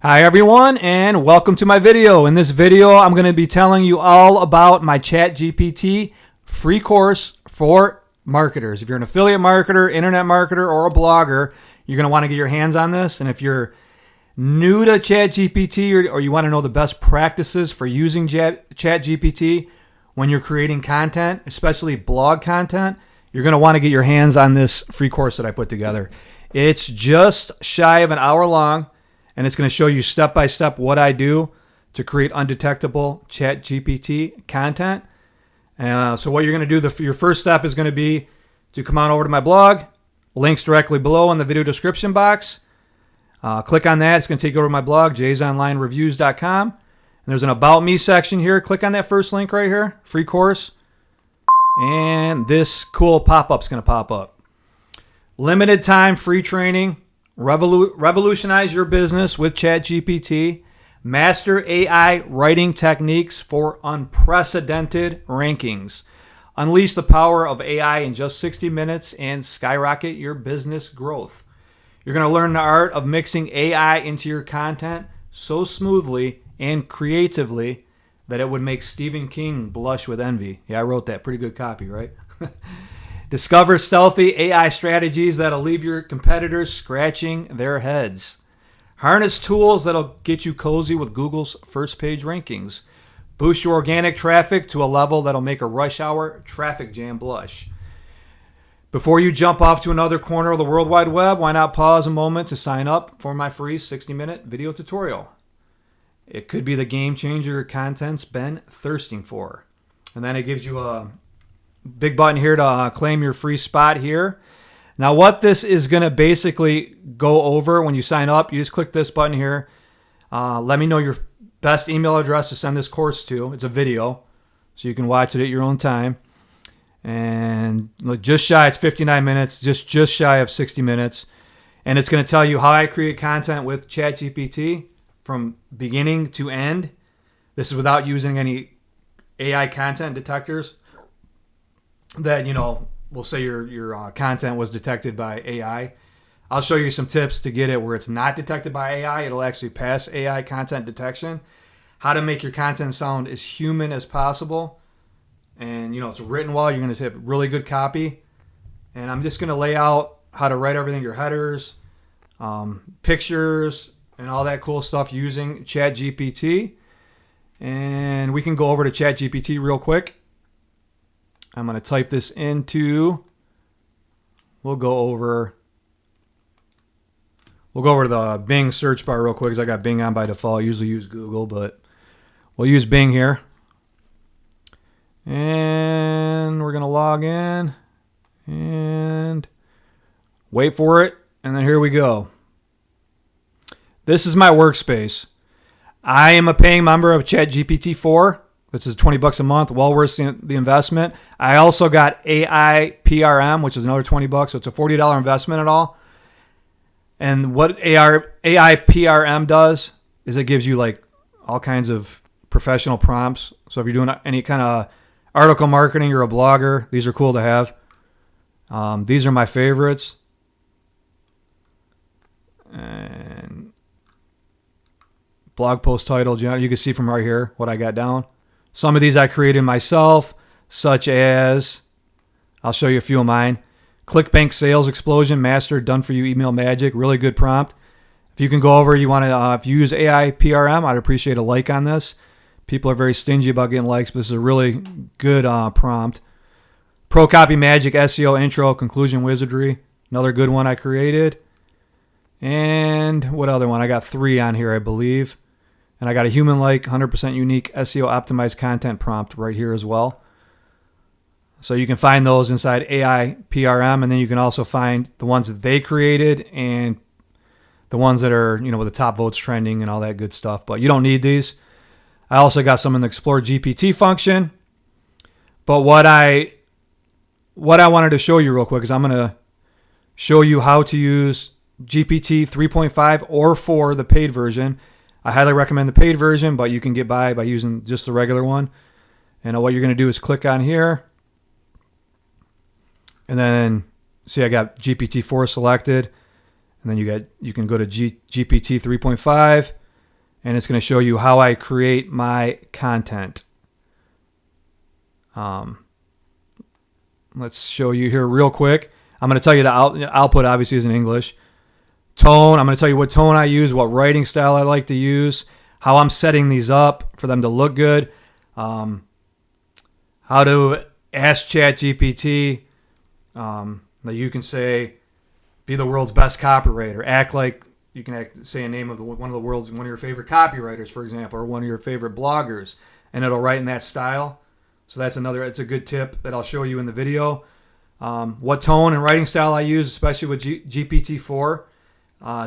Hi everyone, and welcome to my video. In this video, I'm going to be telling you all about my ChatGPT free course for marketers. If you're an affiliate marketer, internet marketer, or a blogger, you're going to want to get your hands on this. And if you're new to ChatGPT or you want to know the best practices for using ChatGPT when you're creating content, especially blog content, you're going to want to get your hands on this free course that I put together. It's just shy of an hour long. And it's going to show you step-by-step what I do to create undetectable ChatGPT content. So what you're going to do, your first step is going to be to come on over to my blog. Links directly below in the video description box. Click on that. It's going to take you over to my blog, jaysonlinereviews.com. And there's an About Me section here. Click on that first link right here, free course. And this cool pop-up's going to pop up. Limited time free training. Revolutionize your business with ChatGPT. Master AI writing techniques for unprecedented rankings. Unleash the power of AI in just 60 minutes and skyrocket your business growth. You're going to learn the art of mixing AI into your content so smoothly and creatively that it would make Stephen King blush with envy. Yeah, I wrote that. Pretty good copy, right? Discover stealthy AI strategies that'll leave your competitors scratching their heads. Harness tools that'll get you cozy with Google's first page rankings. Boost your organic traffic to a level that'll make a rush hour traffic jam blush. Before you jump off to another corner of the World Wide Web, why not pause a moment to sign up for my free 60-minute video tutorial? It could be the game changer your content's been thirsting for. And then it gives you a big button here to claim your free spot here. Now what this is going to basically go over when you sign up, you just click this button here. Let me know your best email address to send this course to. It's a video, so you can watch it at your own time. And look, just shy, it's 59 minutes, just shy of 60 minutes. And it's going to tell you how I create content with ChatGPT from beginning to end. This is without using any AI content detectors that, will say your content was detected by AI. I'll show you some tips to get it where it's not detected by AI. It'll actually pass AI content detection. How to make your content sound as human as possible. And, it's written well. You're going to have really good copy. And I'm just going to lay out how to write everything, your headers, pictures, and all that cool stuff using ChatGPT. And we can go over to ChatGPT real quick. I'm going to type this into, we'll go over to the Bing search bar real quick because I got Bing on by default. I usually use Google, but we'll use Bing here. And we're going to log in and wait for it. And then here we go. This is my workspace. I am a paying member of ChatGPT 4. This is $20 a month, well worth the investment. I also got AI PRM, which is another $20, so it's a $40 investment at all. And what AI PRM does is it gives you like all kinds of professional prompts. So if you're doing any kind of article marketing, you're a blogger, these are cool to have. These are my favorites. And blog post titles, you can see from right here what I got down. Some of these I created myself, such as, I'll show you a few of mine. ClickBank Sales Explosion, Master Done For You Email Magic, really good prompt. If you can go over, if you use AI PRM, I'd appreciate a like on this. People are very stingy about getting likes, but this is a really good prompt. Pro Copy Magic, SEO Intro, Conclusion Wizardry, another good one I created. And what other one? I got 3 on here, I believe. And I got a human-like, 100% unique SEO optimized content prompt right here as well. So you can find those inside AI PRM, and then you can also find the ones that they created and the ones that are, with the top votes trending and all that good stuff. But you don't need these. I also got some in the Explore GPT function. But what I wanted to show you real quick is I'm going to show you how to use GPT 3.5 or 4, the paid version. I highly recommend the paid version, but you can get by using just the regular one. And what you're going to do is click on here. And then, see, I got GPT-4 selected. And then you can go to GPT 3.5. and it's going to show you how I create my content. Let's show you here real quick. I'm going to tell you the output obviously is in English. Tone, I'm going to tell you what tone I use, what writing style I like to use, how I'm setting these up for them to look good, how to ask ChatGPT that you can say, be the world's best copywriter. Act like you can say a name of one of your favorite copywriters, for example, or one of your favorite bloggers, and it'll write in that style. So it's a good tip that I'll show you in the video. What tone and writing style I use, especially with GPT-4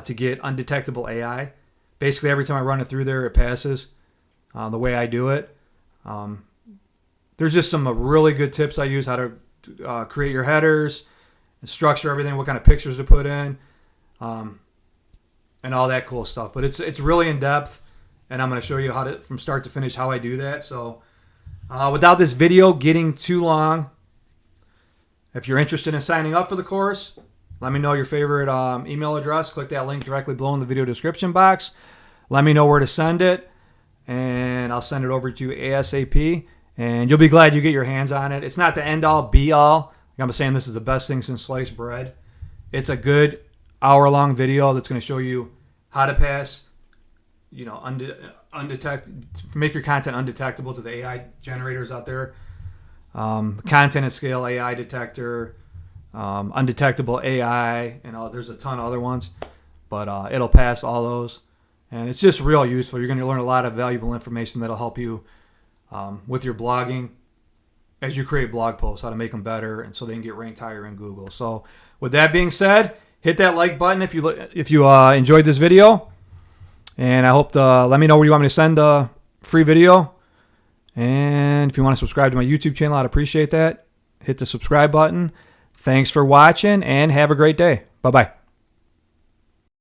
to get undetectable AI. Basically, every time I run it through there, it passes the way I do it. There's just some really good tips I use, how to create your headers, and structure everything, what kind of pictures to put in, and all that cool stuff. But it's really in depth, and I'm going to show you from start to finish how I do that. So without this video getting too long, if you're interested in signing up for the course, let me know your favorite email address. Click that link directly below in the video description box. Let me know where to send it, and I'll send it over to you ASAP. And you'll be glad you get your hands on it. It's not the end-all, be-all. Like I'm saying, this is the best thing since sliced bread. It's a good hour-long video that's going to show you how to pass, make your content undetectable to the AI generators out there. Content at Scale AI detector, Undetectable AI, and there's a ton of other ones, but it'll pass all those, and it's just real useful. You're going to learn a lot of valuable information that'll help you with your blogging as you create blog posts, how to make them better, and so they can get ranked higher in Google. So with that being said, hit that like button if you enjoyed this video, and I hope let me know where you want me to send the free video. And if you want to subscribe to my YouTube channel, I'd appreciate that. Hit the subscribe button. Thanks for watching, and have a great day. Bye-bye.